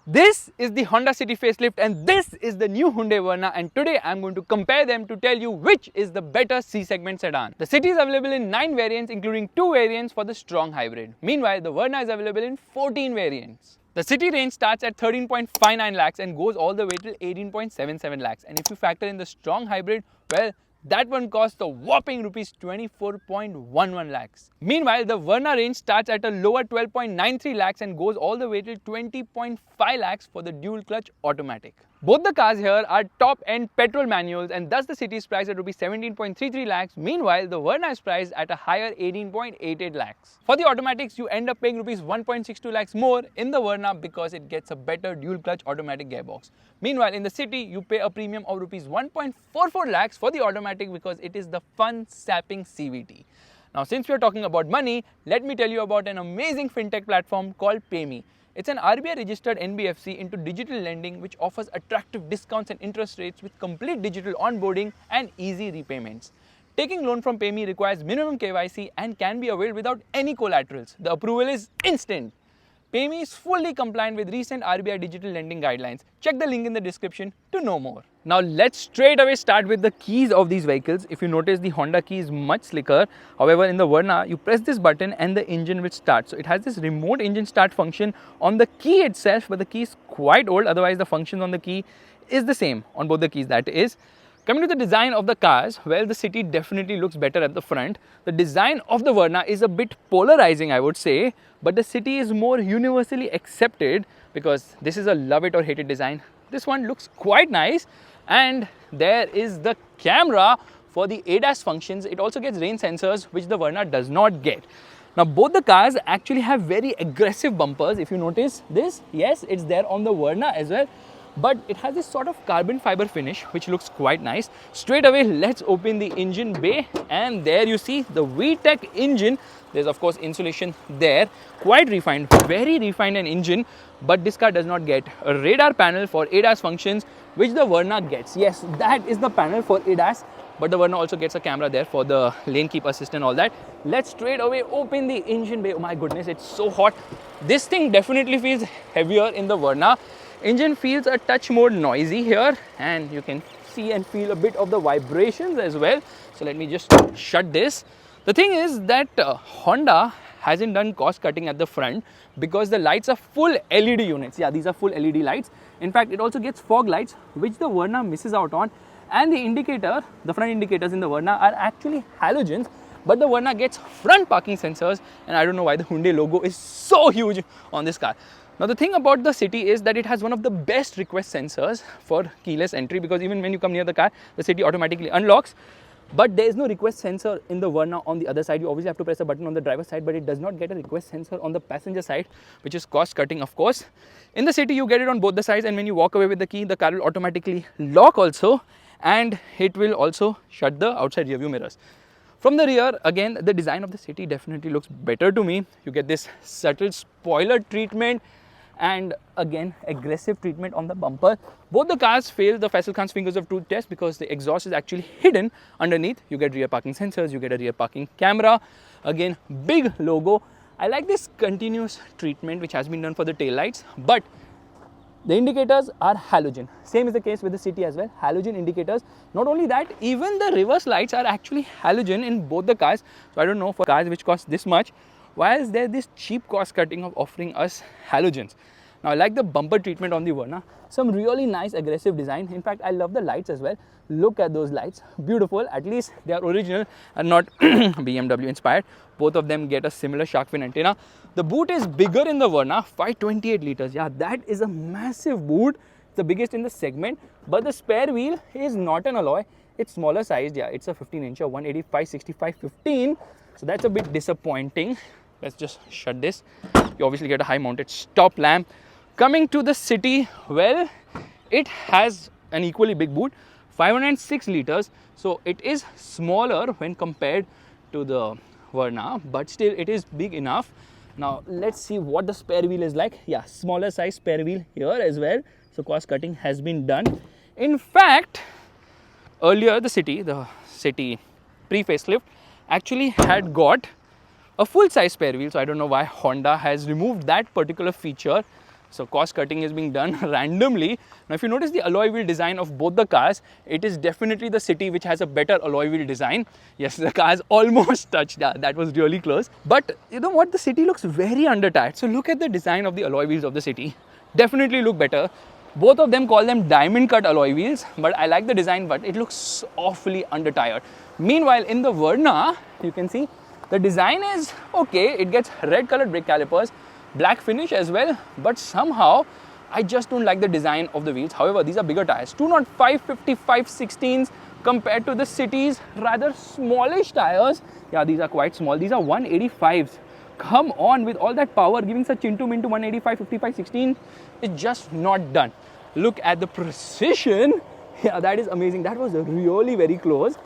This is the Honda City facelift and this is the new Hyundai Verna, and today I'm going to compare them to tell you which is the better C-segment sedan. The City is available in 9 variants including 2 variants for the strong hybrid. Meanwhile, the Verna is available in 14 variants. The City range starts at 13.59 lakhs and goes all the way till 18.77 lakhs, and if you factor in the strong hybrid, well, that one costs a whopping rupees 24.11 lakhs. Meanwhile, the Verna range starts at a lower 12.93 lakhs and goes all the way till 20.5 lakhs for the dual clutch automatic. Both the cars here are top-end petrol manuals, and thus the City is priced at rupees 17.33 lakhs. Meanwhile, the Verna is priced at a higher 18.88 lakhs. For the automatics, you end up paying rupees 1.62 lakhs more in the Verna because it gets a better dual clutch automatic gearbox. Meanwhile, in the City, you pay a premium of rupees 1.44 lakhs for the automatic because it is the fun sapping CVT. Now, since we are talking about money, let me tell you about an amazing fintech platform called PayMe. It's an RBI registered NBFC into digital lending which offers attractive discounts and interest rates with complete digital onboarding and easy repayments. Taking loan from PayMe requires minimum KYC and can be availed without any collaterals. The approval is instant. PayMe is fully compliant with recent RBI digital lending guidelines. Check the link in the description to know more. Now let's straight away start with the keys of these vehicles. If you notice, the Honda key is much slicker. However, in the Verna, you press this button and the engine will start. So it has this remote engine start function on the key itself, but the key is quite old. Otherwise, the function on the key is the same on both the keys, that is. Coming to the design of the cars, well, the City definitely looks better at the front. The design of the Verna is a bit polarizing, I would say, but the City is more universally accepted because this is a love it or hate it design. This one looks quite nice, and there is the camera for the ADAS functions. It also gets rain sensors, which the Verna does not get. Now, both the cars actually have very aggressive bumpers. If you notice this, yes, it's there on the Verna as well. But it has this sort of carbon fiber finish which looks quite nice. Straight away, let's open the engine bay, and there you see the VTEC engine. There's of course insulation there, quite refined, very refined an engine. But this car does not get a radar panel for ADAS functions, which the Verna gets. Yes, that is the panel for ADAS, but the Verna also gets a camera there for the lane keep assist and all that. Let's straight away open the engine bay. Oh my goodness, it's so hot. This thing definitely feels heavier in the Verna. Engine feels a touch more noisy here, and you can see and feel a bit of the vibrations as well. So let me just shut this. The thing is that Honda hasn't done cost cutting at the front because the lights are full LED units. Yeah, these are full LED lights. In fact, it also gets fog lights, which the Verna misses out on. And the indicator, the front indicators in the Verna are actually halogens, but the Verna gets front parking sensors, and I don't know why the Hyundai logo is so huge on this car. Now, the thing about the City is that it has one of the best request sensors for keyless entry, because even when you come near the car, the City automatically unlocks. But there is no request sensor in the Verna on the other side. You obviously have to press a button on the driver's side, but it does not get a request sensor on the passenger side, which is cost cutting, of course. In the City, you get it on both the sides, and when you walk away with the key, the car will automatically lock also, and it will also shut the outside rear view mirrors. From the rear, again, the design of the City definitely looks better to me. You get this subtle spoiler treatment, and again aggressive treatment on the bumper. Both the cars fail the Faisal Khan's fingers of truth test because the exhaust is actually hidden underneath. You get rear parking sensors, you get a rear parking camera, again big logo. I like this continuous treatment which has been done for the tail lights, but the indicators are halogen. Same is the case with the City as well, halogen indicators. Not only that, even the reverse lights are actually halogen in both the cars. So I don't know, for cars which cost this much, why is there this cheap cost cutting of offering us halogens? Now, I like the bumper treatment on the Verna. Some really nice aggressive design. In fact, I love the lights as well. Look at those lights. Beautiful. At least they are original and not BMW inspired. Both of them get a similar shark fin antenna. The boot is bigger in the Verna, 528 liters. Yeah, that is a massive boot. It's the biggest in the segment. But the spare wheel is not an alloy. It's smaller sized. Yeah, it's a 15-incher, 185/65/15. So that's a bit disappointing. Let's just shut this. You obviously get a high mounted stop lamp. Coming to the City, well, it has an equally big boot, 506 liters. So it is smaller when compared to the Verna, but still it is big enough. Now let's see what the spare wheel is like. Yeah, smaller size spare wheel here as well. So cost cutting has been done. In fact, earlier the City pre-facelift actually had got a full size spare wheel. So I don't know why Honda has removed that particular feature. So cost cutting is being done randomly. Now if you notice the alloy wheel design of both the cars, it is definitely the City which has a better alloy wheel design. Yes, the cars almost touched. Yeah, that was really close. But you know what? The City looks very under-tired. So look at the design of the alloy wheels of the City. Definitely look better. Both of them call them diamond cut alloy wheels, but I like the design, but it looks awfully under-tired. Meanwhile, in the Verna, you can see the design is okay. It gets red colored brake calipers, black finish as well, but somehow I just don't like the design of the wheels. However, these are bigger tires, 205 55 16s compared to the City's rather smallish tires. Yeah, these are quite small. These are 185s. Come on, with all that power, giving such chintu mintu 185 55 16 is just not done. Look at the precision. Yeah, that is amazing. That was really very close.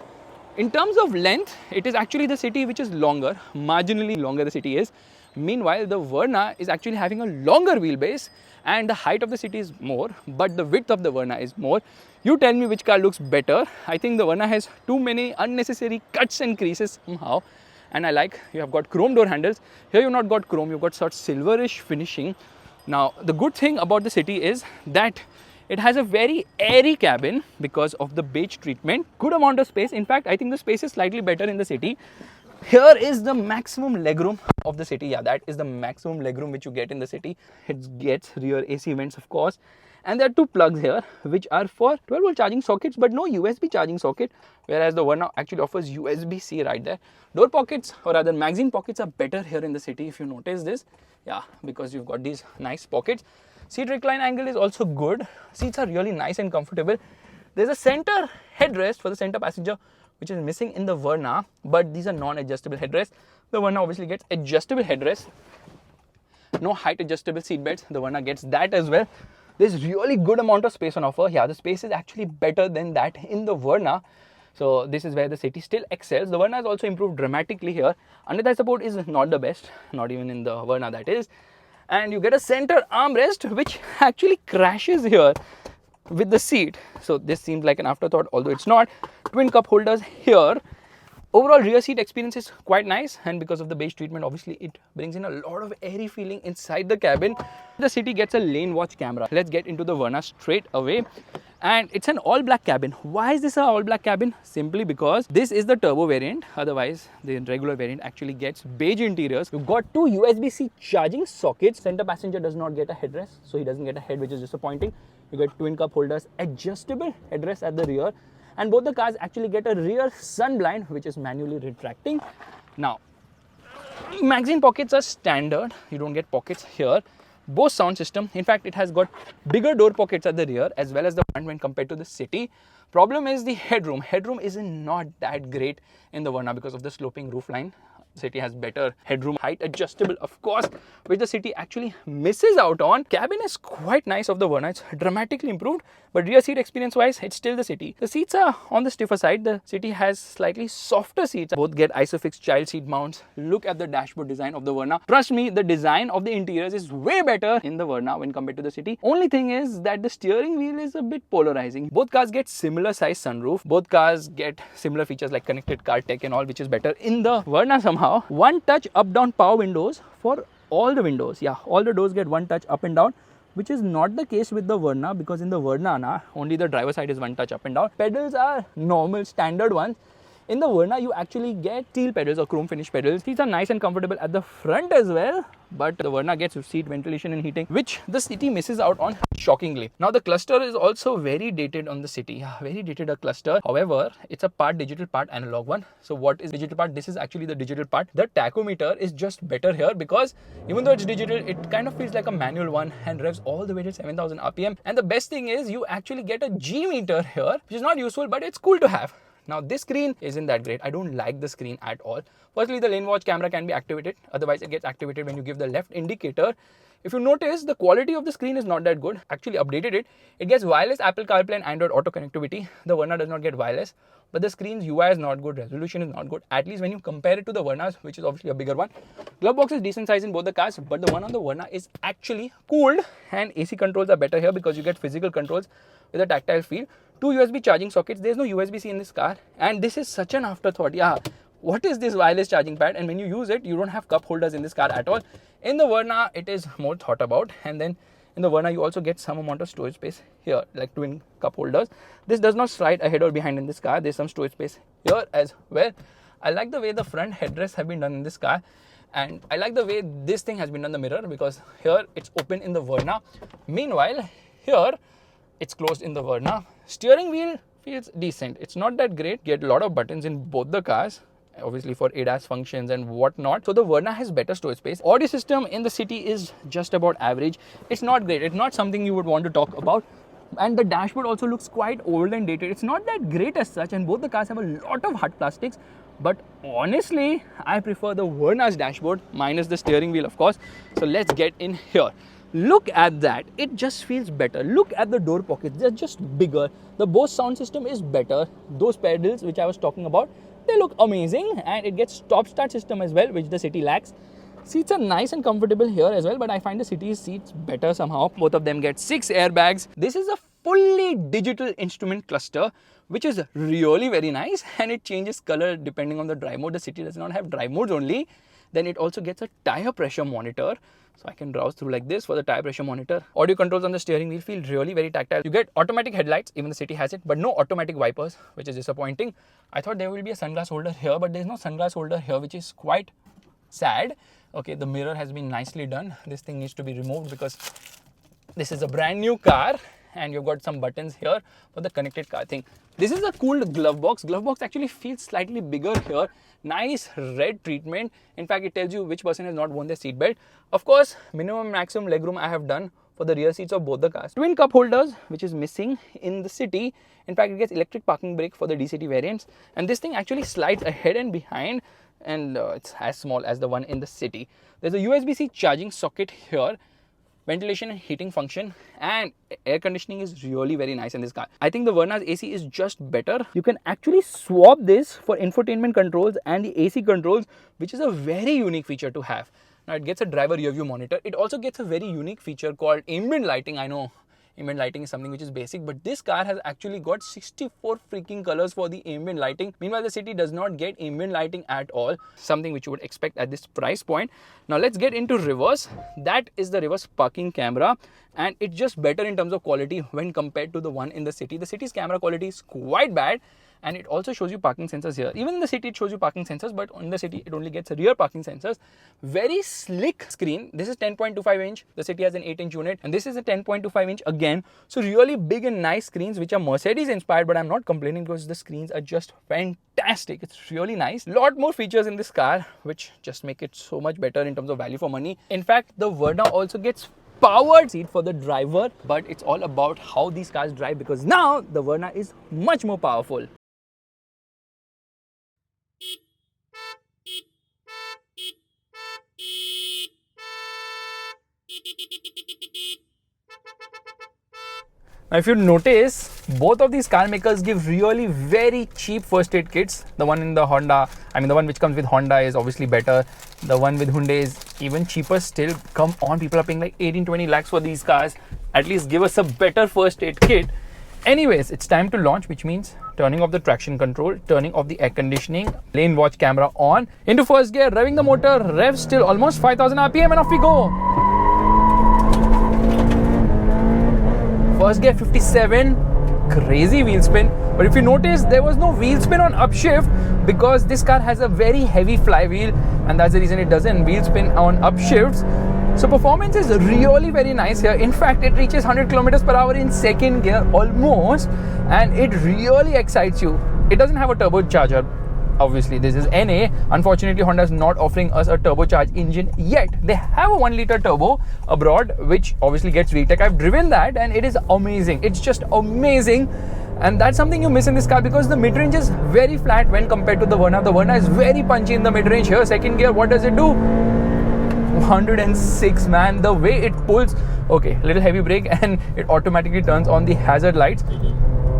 In terms of length, it is actually the City which is longer, marginally longer the City is. Meanwhile, the Verna is actually having a longer wheelbase and the height of the City is more, but the width of the Verna is more. You tell me which car looks better. I think the Verna has too many unnecessary cuts and creases somehow. And I like, you have got chrome door handles. Here you've not got chrome, you've got sort of silverish finishing. Now, the good thing about the City is that it has a very airy cabin because of the beige treatment. Good amount of space. In fact, I think the space is slightly better in the City. Here is the maximum legroom of the City. Yeah, that is the maximum legroom which you get in the City. It gets rear AC vents, of course. And there are two plugs here which are for 12-volt charging sockets, but no USB charging socket, whereas the Verna actually offers USB-C right there. Door pockets, or rather magazine pockets, are better here in the City if you notice this. Yeah, because you've got these nice pockets. Seat recline angle is also good. Seats are really nice and comfortable. There's a center headrest for the center passenger, which is missing in the Verna, but these are non-adjustable headrests. The Verna obviously gets adjustable headrests. No height adjustable seat belts. The Verna gets that as well. There's really good amount of space on offer. Yeah, the space is actually better than that in the Verna. So this is where the City still excels. The Verna has also improved dramatically here. Under-thigh support is not the best, not even in the Verna that is. And you get a center armrest which actually crashes here with the seat. So this seems like an afterthought, although it's not. Twin cup holders here. Overall rear seat experience is quite nice, and because of the beige treatment, obviously it brings in a lot of airy feeling inside the cabin. The City gets a lane watch camera. Let's get into the Verna straight away. And it's an all black cabin. Why is this an all black cabin? Simply because this is the turbo variant. Otherwise, the regular variant actually gets beige interiors. You've got two USB-C charging sockets. Center passenger does not get a headrest, so he doesn't get a head, which is disappointing. You get twin cup holders, adjustable headrest at the rear. And both the cars actually get a rear sun blind, which is manually retracting. Now, magazine pockets are standard. You don't get pockets here. Bose sound system. In fact, it has got bigger door pockets at the rear as well as the front when compared to the City. Problem is the headroom. Headroom is not that great in the Verna because of the sloping roofline. City has better headroom, height adjustable, of course, which the City actually misses out on. Cabin is quite nice of the Verna. It's dramatically improved, but rear seat experience wise, it's still the City. The seats are on the stiffer side. The City has slightly softer seats. Both get isofix child seat mounts. Look at the dashboard design of the Verna. Trust me, the design of the interiors is way better in the Verna when compared to the City. Only thing is that the steering wheel is a bit polarizing. Both cars get similar size sunroof. Both cars get similar features like connected car tech and all, which is better in the Verna somehow. One touch up down power windows for all the windows. Yeah, all the doors get one touch up and down, which is not the case with the Verna, because in the Verna only the driver side is one touch up and down. Pedals are normal standard ones. In the Verna, you actually get steel pedals or chrome finish pedals. These are nice and comfortable at the front as well, but the Verna gets seat ventilation and heating, which the City misses out on, shockingly. Now, the cluster is also very dated on the City. Yeah, very dated a cluster. However, it's a part digital, part analog one. So what is digital part? This is actually the digital part. The tachometer is just better here because even though it's digital, it kind of feels like a manual one and revs all the way to 7,000 RPM. And the best thing is you actually get a G meter here, which is not useful, but it's cool to have. Now, this screen isn't that great. I don't like the screen at all. Firstly, the lane watch camera can be activated. Otherwise, it gets activated when you give the left indicator. If you notice, the quality of the screen is not that good. Actually updated it. It gets wireless Apple CarPlay and Android Auto connectivity. The Verna does not get wireless, but the screen's UI is not good. Resolution is not good. At least when you compare it to the Verna's, which is obviously a bigger one. Glove box is decent size in both the cars, but the one on the Verna is actually cooled, and AC controls are better here because you get physical controls with a tactile feel. Two USB charging sockets. There's no USB-C in this car, and this is such an afterthought. Yeah, what is this wireless charging pad? And when you use it, you don't have cup holders in this car at all. In the Verna, it is more thought about. And then In the Verna, you also get some amount of storage space here, like twin cup holders. This does not slide ahead or behind in this car. There's some storage space here as well. I like the way the front headrests have been done in this car. And I like the way this thing has been done, the mirror, because here it's open in the Verna. Meanwhile, here it's closed in the Verna. Steering wheel feels decent. It's not that great. Get a lot of buttons in both the cars, obviously for ADAS functions and whatnot. So the Verna has better storage space. Audio system in the city is just about average. It's not great. It's not something you would want to talk about. And the dashboard also looks quite old and dated. It's not that great as such, and both the cars have a lot of hard plastics. But honestly, I prefer the Verna's dashboard, minus the steering wheel, of course. So let's get in here. Look at that. It just feels better. Look at the door pockets. They're just bigger. The Bose sound system is better. Those pedals which I was talking about, they look amazing, and it gets stop start system as well, which the city lacks. Seats are nice and comfortable here as well, but I find the city's seats better somehow. Both of them get 6 airbags. This is a fully digital instrument cluster, which is really very nice, and it changes color depending on the drive mode. The city does not have drive modes only. Then it also gets a tire pressure monitor. So I can browse through like this for the tire pressure monitor. Audio controls on the steering wheel feel really very tactile. You get automatic headlights, even the city has it, but no automatic wipers, which is disappointing. I thought there will be a sunglass holder here, but there's no sunglass holder here, which is quite sad. Okay, the mirror has been nicely done. This thing needs to be removed because this is a brand new car, and you've got some buttons here for the connected car thing. This is a cool glove box. Glove box actually feels slightly bigger here. Nice red treatment. In fact, it tells you which person has not worn their seatbelt. Of course, minimum maximum legroom I have done for the rear seats of both the cars. Twin cup holders, which is missing in the city. In fact, it gets electric parking brake for the DCT variants. And this thing actually slides ahead and behind, and it's as small as the one in the city. There's a USB-C charging socket here. Ventilation and heating function, and air conditioning is really very nice in this car. I think the Verna's AC is just better. You can actually swap this for infotainment controls and the AC controls, which is a very unique feature to have. Now it gets a driver rear view monitor. It also gets a very unique feature called ambient lighting. I know ambient lighting is something which is basic, but this car has actually got 64 freaking colors for the ambient lighting. Meanwhile, the city does not get ambient lighting at all, something which you would expect at this price point. Now let's get into reverse. That is the reverse parking camera, and it's just better in terms of quality when compared to the one in the city. The city's camera quality is quite bad, and it also shows you parking sensors here. Even in the city, it shows you parking sensors, but in the city, it only gets rear parking sensors. Very slick screen. This is 10.25 inch. The city has an 8-inch unit, and this is a 10.25 inch again. So really big and nice screens, which are Mercedes inspired, but I'm not complaining because the screens are just fantastic. It's really nice. Lot more features in this car, which just make it so much better in terms of value for money. In fact, the Verna also gets powered seat for the driver, but it's all about how these cars drive, because now the Verna is much more powerful. Now, if you notice, both of these car makers give really very cheap first aid kits. The one in the Honda, the one which comes with Honda is obviously better. The one with Hyundai is even cheaper still. Come on, people are paying like 18-20 lakhs for these cars. At least give us a better first aid kit. Anyways, it's time to launch, which means turning off the traction control, turning off the air conditioning, lane watch camera on, into first gear, revving the motor, rev still almost 5,000 RPM, and off we go. First gear 57, crazy wheel spin. But if you notice, there was no wheel spin on upshift because this car has a very heavy flywheel, and that's the reason it doesn't wheel spin on upshifts. So performance is really very nice here. In fact, it reaches 100 kilometers per hour in second gear almost, and it really excites you. It doesn't have a turbocharger. Obviously, this is NA. Unfortunately, Honda is not offering us a turbocharged engine yet. They have a 1-liter turbo abroad, which obviously gets VTEC. I've driven that, and it is amazing. It's just amazing. And that's something you miss in this car because the mid-range is very flat when compared to the Verna. The Verna is very punchy in the mid-range. Here, second gear, what does it do? 106, man. The way it pulls. Okay, little heavy brake, and it automatically turns on the hazard lights.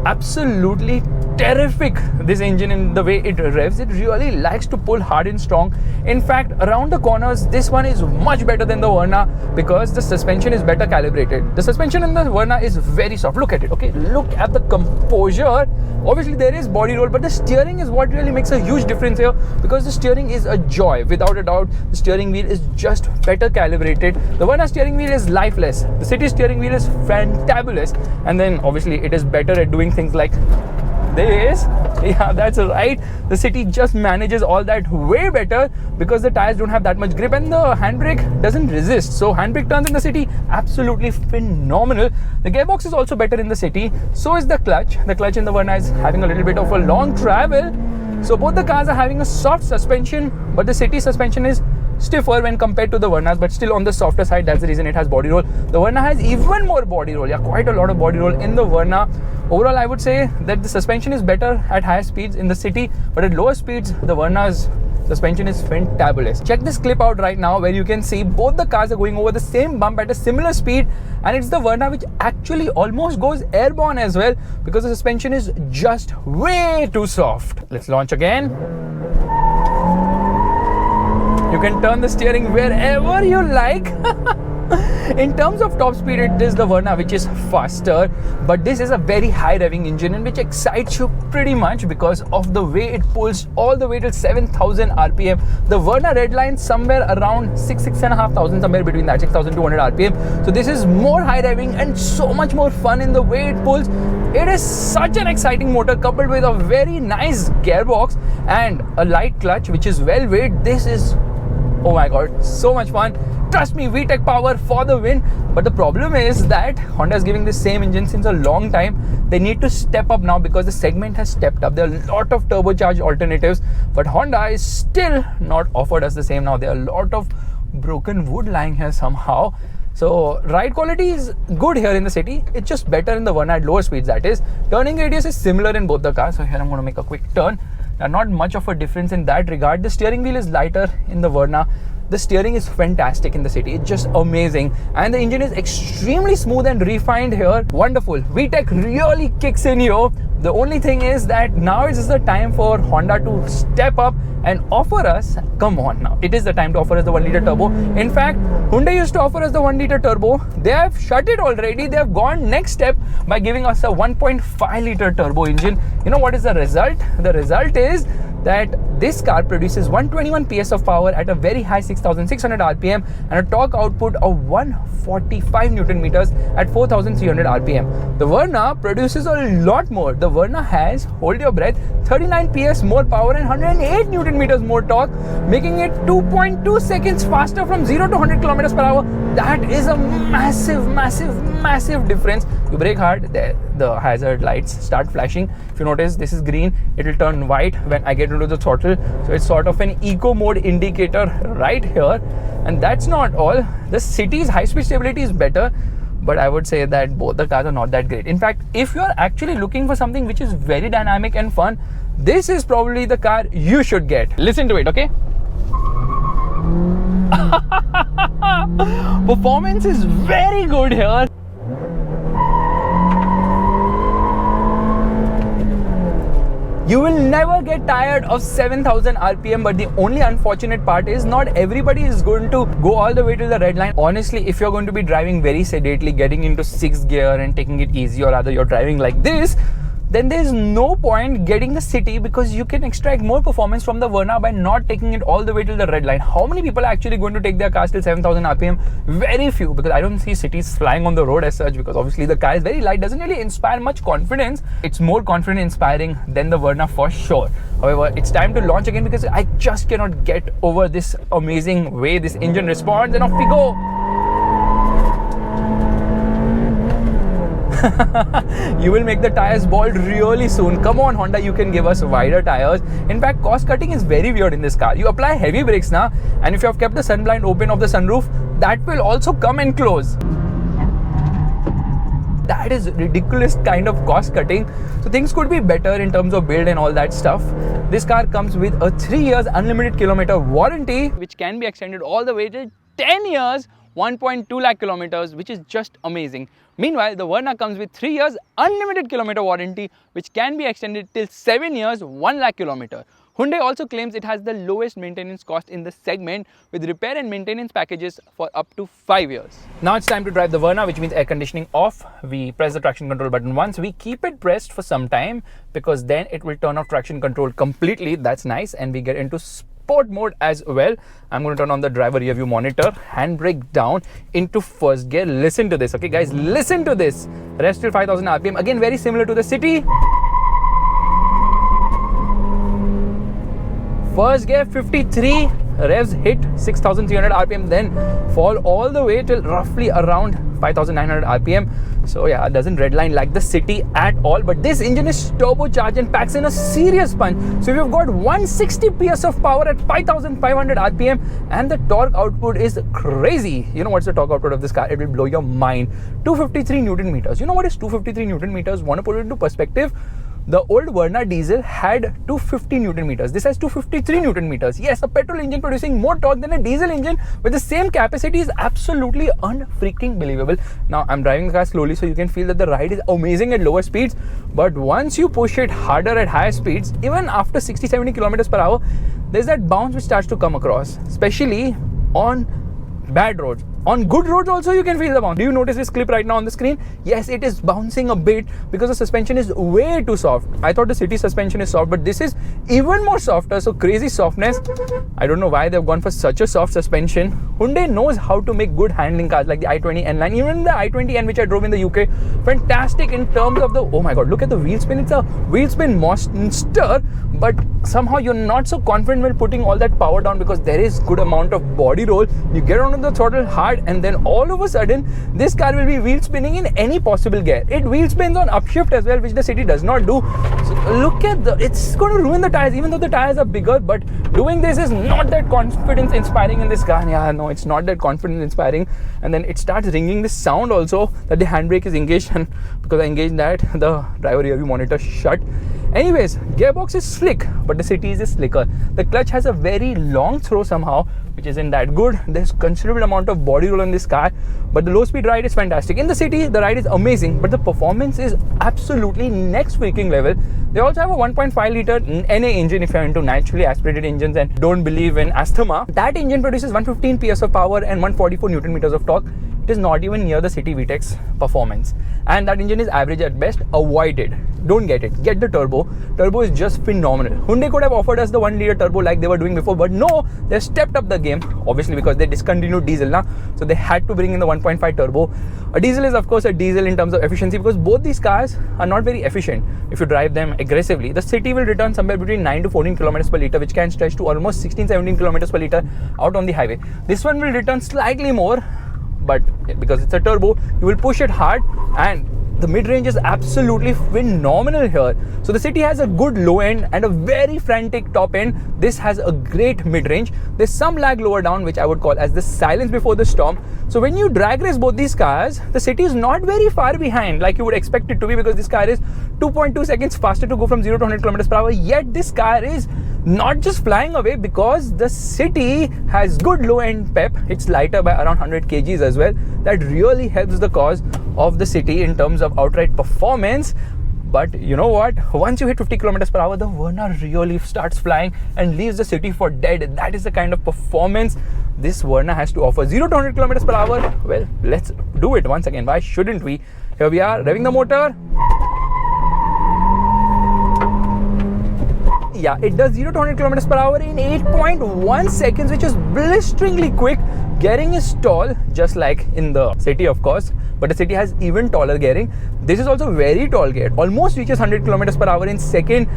Absolutely terrific, this engine, in the way it revs. It really likes to pull hard and strong. In fact, around the corners, this one is much better than the Verna because the suspension is better calibrated. The suspension in the Verna is very soft. Look at it, okay? Look at the composure. Obviously, there is body roll, but the steering is what really makes a huge difference here, because the steering is a joy. Without a doubt, the steering wheel is just better calibrated. The Verna steering wheel is lifeless. The City steering wheel is fantabulous. And then, obviously, it is better at doing things like this. Yeah, that's right. The City just manages all that way better because the tires don't have that much grip and the handbrake doesn't resist. So handbrake turns in the City absolutely phenomenal. The gearbox is also better in the City. So is the clutch. The clutch in the Verna is having a little bit of a long travel. So both the cars are having a soft suspension, but the City suspension is stiffer when compared to the Vernas, but still on the softer side. That's the reason it has body roll. The Verna has even more body roll. Yeah, quite a lot of body roll in the Verna. Overall, I would say that the suspension is better at higher speeds in the City, but at lower speeds, the Verna's suspension is fantabulous. Check this clip out right now where you can see both the cars are going over the same bump at a similar speed, and it's the Verna which actually almost goes airborne as well because the suspension is just way too soft. Let's launch again. You can turn the steering wherever you like. In terms of top speed, it is the Verna which is faster, but this is a very high revving engine and which excites you pretty much because of the way it pulls all the way till 7,000 RPM. The Verna redlines somewhere around 6,500, somewhere between that, 6,200 RPM. So this is more high revving and so much more fun in the way it pulls. It is such an exciting motor coupled with a very nice gearbox and a light clutch which is well weighed. This is, oh my god, so much fun. Trust me, VTEC power for the win. But the problem is that Honda is giving the same engine since a long time. They need to step up now because the segment has stepped up. There are a lot of turbocharged alternatives, but Honda is still not offered us the same now. There are a lot of broken wood lying here somehow. So ride quality is good here in the City. It's just better in the Verna at lower speeds, that is. Turning radius is similar in both the cars. So here I'm going to make a quick turn. Not much of a difference in that regard. The steering wheel is lighter in the Verna. The steering is fantastic in the City. It's just amazing. And the engine is extremely smooth and refined here. Wonderful. VTEC really kicks in here. The only thing is that now is the time for Honda to step up and offer us, come on now, it is the time to offer us the 1 liter turbo. In fact, Hyundai used to offer us the 1 liter turbo. They have shut it already. They have gone next step by giving us a 1.5 liter turbo engine. You know what is the result? The result is that this car produces 121 PS of power at a very high 6,600 RPM and a torque output of 145 Newton meters at 4,300 RPM. The Verna produces a lot more. The Verna has, hold your breath, 39 PS more power and 108 Newton meters more torque, making it 2.2 seconds faster from 0 to 100 kilometers per hour. That is a massive, massive, massive difference. You brake hard, the hazard lights start flashing. If you notice, this is green. It will turn white when I get into the throttle. So it's sort of an eco mode indicator right here. And that's not all. The City's high-speed stability is better, but I would say that both the cars are not that great. In fact, if you are actually looking for something which is very dynamic and fun, this is probably the car you should get. Listen to it, okay? Performance is very good here. You will never get tired of 7,000 RPM, but the only unfortunate part is not everybody is going to go all the way to the red line. Honestly, if you're going to be driving very sedately, getting into 6th gear and taking it easy, or rather you're driving like this, then there's no point getting the City because you can extract more performance from the Verna by not taking it all the way till the red line. How many people are actually going to take their cars till 7,000 RPM? Very few, because I don't see Cities flying on the road as such, because obviously the car is very light, doesn't really inspire much confidence. It's more confident inspiring than the Verna for sure. However, it's time to launch again because I just cannot get over this amazing way this engine responds, and off we go. You will make the tires bald really soon. Come on Honda, you can give us wider tires. In fact, cost cutting is very weird in this car. You apply heavy brakes now, and if you have kept the sunblind open of the sunroof, that will also come and close. That is ridiculous kind of cost cutting. So things could be better in terms of build and all that stuff. This car comes with a 3 years unlimited kilometer warranty, which can be extended all the way till 10 years 1.2 lakh kilometers, which is just amazing. Meanwhile, the Verna comes with 3 years unlimited kilometer warranty, which can be extended till 7 years, 1 lakh kilometer. Hyundai also claims it has the lowest maintenance cost in the segment, with repair and maintenance packages for up to 5 years. Now it's time to drive the Verna, which means air conditioning off. We press the traction control button once. We keep it pressed for some time because then it will turn off traction control completely. That's nice. And we get into sport mode as well. I'm going to turn on the driver rear view monitor, handbrake down into first gear. Listen to this, okay guys, listen to this. Rest till 5000 RPM. Again, very similar to the city. First gear 53, revs hit 6300 RPM, then fall all the way till roughly around 5900 RPM. So yeah, it doesn't redline like the city at all, but this engine is turbocharged and packs in a serious punch. So if you've got 160 PS of power at 5500 RPM and the torque output is crazy. You know what's the torque output of this car? It will blow your mind. 253 Newton meters. You know what is 253 Newton meters? Want to put it into perspective? The old Verna diesel had 250 Newton meters. This has 253 Newton meters. Yes, a petrol engine producing more torque than a diesel engine with the same capacity is absolutely unfreaking believable. Now, I'm driving the car slowly so you can feel that the ride is amazing at lower speeds. But once you push it harder at higher speeds, even after 60-70 kilometers per hour, there's that bounce which starts to come across, especially on bad roads. On good roads also you can feel the bounce. Do you notice this clip right now on the screen? Yes, it is bouncing a bit because the suspension is way too soft. I thought the city suspension is soft, but this is even more softer, so crazy softness. I don't know why they've gone for such a soft suspension. Hyundai knows how to make good handling cars like the i20 N line, even the i20 N which I drove in the UK. Fantastic in terms of the, oh my god, look at the wheel spin. It's a wheel spin monster, but somehow you're not so confident when putting all that power down because there is good amount of body roll. You get onto the throttle hard, and then all of a sudden this car will be wheel spinning in any possible gear. It wheel spins on upshift as well, which the city does not do. So look at it's going to ruin the tires, even though the tires are bigger. But doing this is not that confidence inspiring in this car. Yeah, no, it's not that confidence inspiring. And then it starts ringing this sound also that the handbrake is engaged, and because I engaged that, the driver rear view monitor shut. Anyways, gearbox is slick, but the city is slicker. The clutch has a very long throw somehow, which isn't that good. There's considerable amount of body roll in this car, but the low speed ride is fantastic. In the city, the ride is amazing, but the performance is absolutely next freaking level. They also have a 1.5 liter NA engine if you're into naturally aspirated engines and don't believe in asthma. That engine produces 115 PS of power and 144 Newton meters of torque. It is not even near the city VTEC's performance, and that engine is average at best. Avoid it, don't get it. Get the turbo. Turbo is just phenomenal. Hyundai could have offered us the 1 liter turbo like they were doing before, but no, they stepped up the game, obviously because they discontinued diesel now, so they had to bring in the 1.5 turbo. A diesel is of course a diesel in terms of efficiency, because both these cars are not very efficient if you drive them aggressively. The city will return somewhere between 9 to 14 kilometers per liter, which can stretch to almost 16-17 kilometers per liter out on the highway. This one will return slightly more, but because it's a turbo, you will push it hard, and the mid-range is absolutely phenomenal here. So the city has a good low end and a very frantic top end. This has a great mid-range. There's some lag lower down, which I would call as the silence before the storm. So when you drag race both these cars, the city is not very far behind like you would expect it to be, because this car is 2.2 seconds faster to go from 0 to 100 kilometers per hour. Yet this car is not just flying away, because the city has good low end pep. It's lighter by around 100 kgs as well. That really helps the cause of the city in terms of outright performance. But you know what? Once you hit 50 kilometers per hour, the Verna really starts flying and leaves the city for dead. That is the kind of performance this Verna has to offer. 0 to 100 kilometers per hour. Well, let's do it once again. Why shouldn't we? Here we are, revving the motor. Yeah, it does 0 to 100 kilometers per hour in 8.1 seconds, which is blisteringly quick. Gearing is tall, just like in the city, of course, but the city has even taller gearing. This is also very tall gear, almost reaches 100 kilometers per hour in second.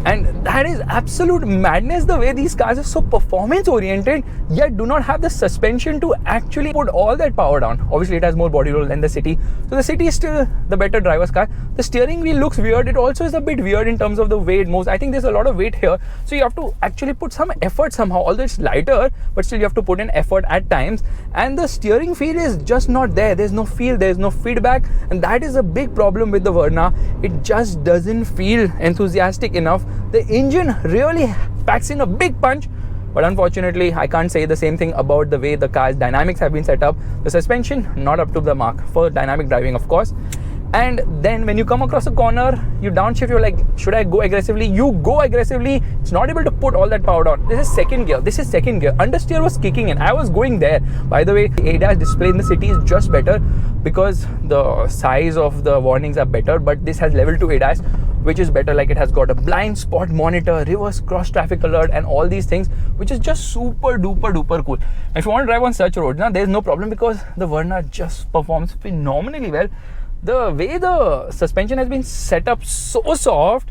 And that is absolute madness, the way these cars are so performance oriented, yet do not have the suspension to actually put all that power down. Obviously it has more body roll than the city, so the city is still the better driver's car. The steering wheel looks weird. It also is a bit weird in terms of the way it moves. I think there's a lot of weight here, so you have to actually put some effort somehow. Although it's lighter, but still you have to put in effort at times. And the steering feel is just not there. There's no feel, there's no feedback, and that is a big problem with the Verna. It just doesn't feel enthusiastic enough. The engine really packs in a big punch, But unfortunately, I can't say the same thing about the way the car's dynamics have been set up. The suspension, not up to the mark for dynamic driving, of course. And then when you come across a corner, you downshift, you're like, should I go aggressively? You go aggressively. It's not able to put all that power down. This is second gear. Understeer was kicking in. I was going there. By the way, the ADAS display in the city is just better because the size of the warnings are better, but this has level 2 ADAS, which is better. Like, it has got a blind spot monitor, reverse cross traffic alert, and all these things, which is just super duper cool. And if you want to drive on such roads, now there's no problem because the Verna just performs phenomenally well. The way the suspension has been set up so soft,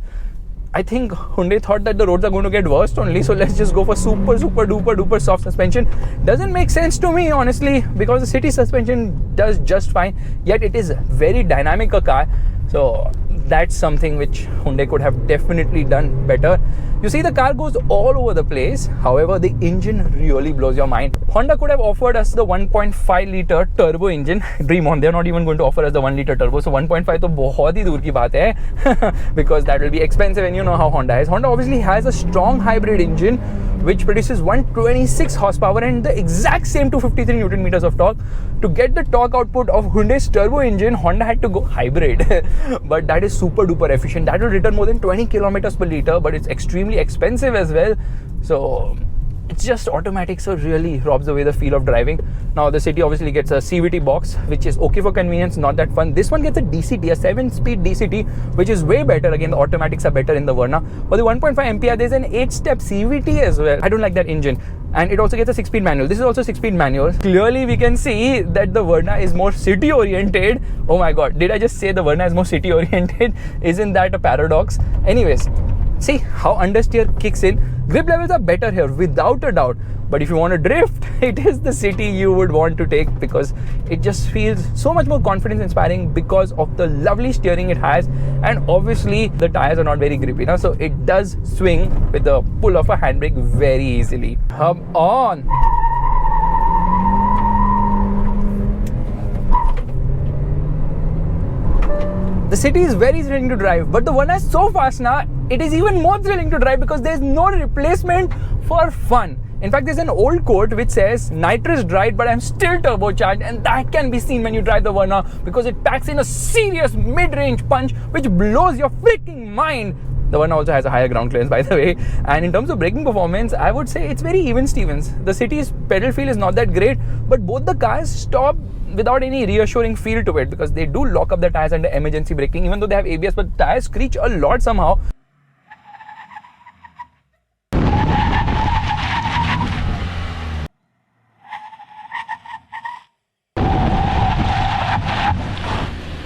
I think Hyundai thought that the roads are going to get worse only, so let's just go for super duper soft suspension. Doesn't make sense to me, honestly, because the city suspension does just fine, yet it is very dynamic a car. So that's something which Hyundai could have definitely done better. You see, the car goes all over the place. However, the engine really blows your mind. Honda could have offered us the 1.5 litre turbo engine. Dream on, they're not even going to offer us the 1 litre turbo. So 1.5 to bahut hi dur ki baat hai because that will be expensive, and you know how Honda is. Honda obviously has a strong hybrid engine which produces 126 horsepower and the exact same 253 Newton meters of torque. To get the torque output of Hyundai's turbo engine, Honda had to go hybrid. But that is super duper efficient. That will return more than 20 kilometers per liter, but it's extremely expensive as well. So it's just automatic, so it really robs away the feel of driving. Now the city obviously gets a CVT box, which is okay for convenience, not that fun. This one gets a DCT, a 7-speed DCT, which is way better. Again, the automatics are better in the Verna. For the 1.5 MPR, there's an 8-step CVT as well. I don't like that engine. And it also gets a 6-speed manual. This is also 6-speed manual. Clearly, we can see that the Verna is more city-oriented. Oh my god, did I just say the Verna is more city-oriented? Isn't that a paradox? Anyways, see how understeer kicks in. Grip levels are better here, without a doubt. But if you want to drift, it is the city you would want to take because it just feels so much more confidence inspiring because of the lovely steering it has. And obviously, the tires are not very grippy now, so it does swing with the pull of a handbrake very easily. Come on! The city is very thrilling to drive, but the Verna is so fast now, it is even more thrilling to drive because there is no replacement for fun. In fact, there's an old quote which says, nitrous dried, but I'm still turbocharged, and that can be seen when you drive the Verna because it packs in a serious mid-range punch which blows your freaking mind. The Verna also has a higher ground clearance, by the way. And in terms of braking performance, I would say it's very even Stevens. The city's pedal feel is not that great, but both the cars stop without any reassuring feel to it because they do lock up the tires under emergency braking, even though they have ABS, but tires screech a lot somehow.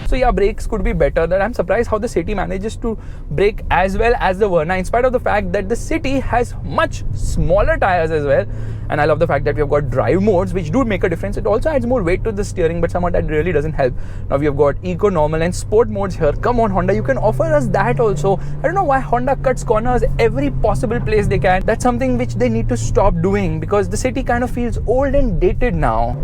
So yeah, brakes could be better. That I'm surprised how the city manages to brake as well as the Verna, in spite of the fact that the city has much smaller tires as well. And I love the fact that we have got drive modes, which do make a difference. It also adds more weight to the steering, but somehow that really doesn't help. Now we have got eco, normal and sport modes here. Come on, Honda, you can offer us that also. I don't know why Honda cuts corners every possible place they can. That's something which they need to stop doing because the city kind of feels old and dated now.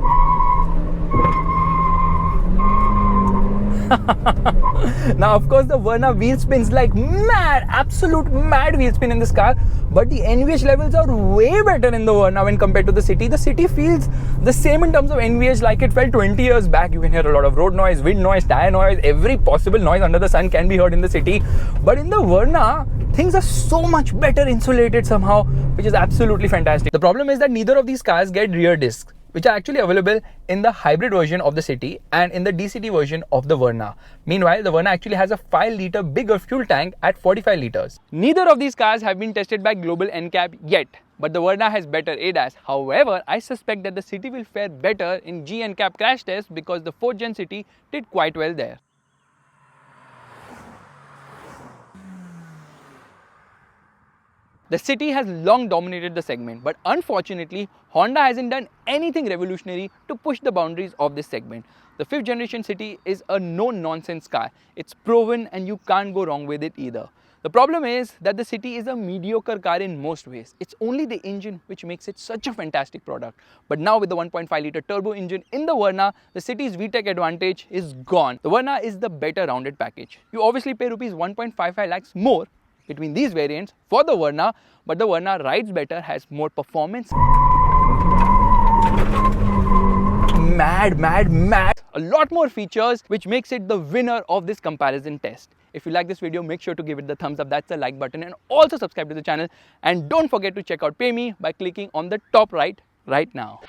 Now, of course, the Verna wheel spins like mad, absolute mad wheel spin in this car, but the NVH levels are way better in the Verna when compared to the city. The city feels the same in terms of NVH like it felt 20 years back. You can hear a lot of road noise, wind noise, tire noise, every possible noise under the sun can be heard in the city. But in the Verna, things are so much better insulated somehow, which is absolutely fantastic. The problem is that neither of these cars get rear discs, which are actually available in the hybrid version of the city and in the DCT version of the Verna. Meanwhile, the Verna actually has a 5-litre bigger fuel tank at 45 litres. Neither of these cars have been tested by global NCAP yet, but the Verna has better ADAS. However, I suspect that the city will fare better in G NCAP crash test because the 4th gen city did quite well there. The city has long dominated the segment, but unfortunately, Honda hasn't done anything revolutionary to push the boundaries of this segment. The 5th generation city is a no-nonsense car. It's proven and you can't go wrong with it either. The problem is that the city is a mediocre car in most ways. It's only the engine which makes it such a fantastic product. But now with the 1.5-litre turbo engine in the Verna, the city's VTEC advantage is gone. The Verna is the better rounded package. You obviously pay rupees 1.55 lakhs more, between these variants for the Verna, but the Verna rides better, has more performance. Mad. A lot more features, which makes it the winner of this comparison test. If you like this video, make sure to give it the thumbs up, that's the like button, and also subscribe to the channel. And don't forget to check out Pay Me by clicking on the top right now.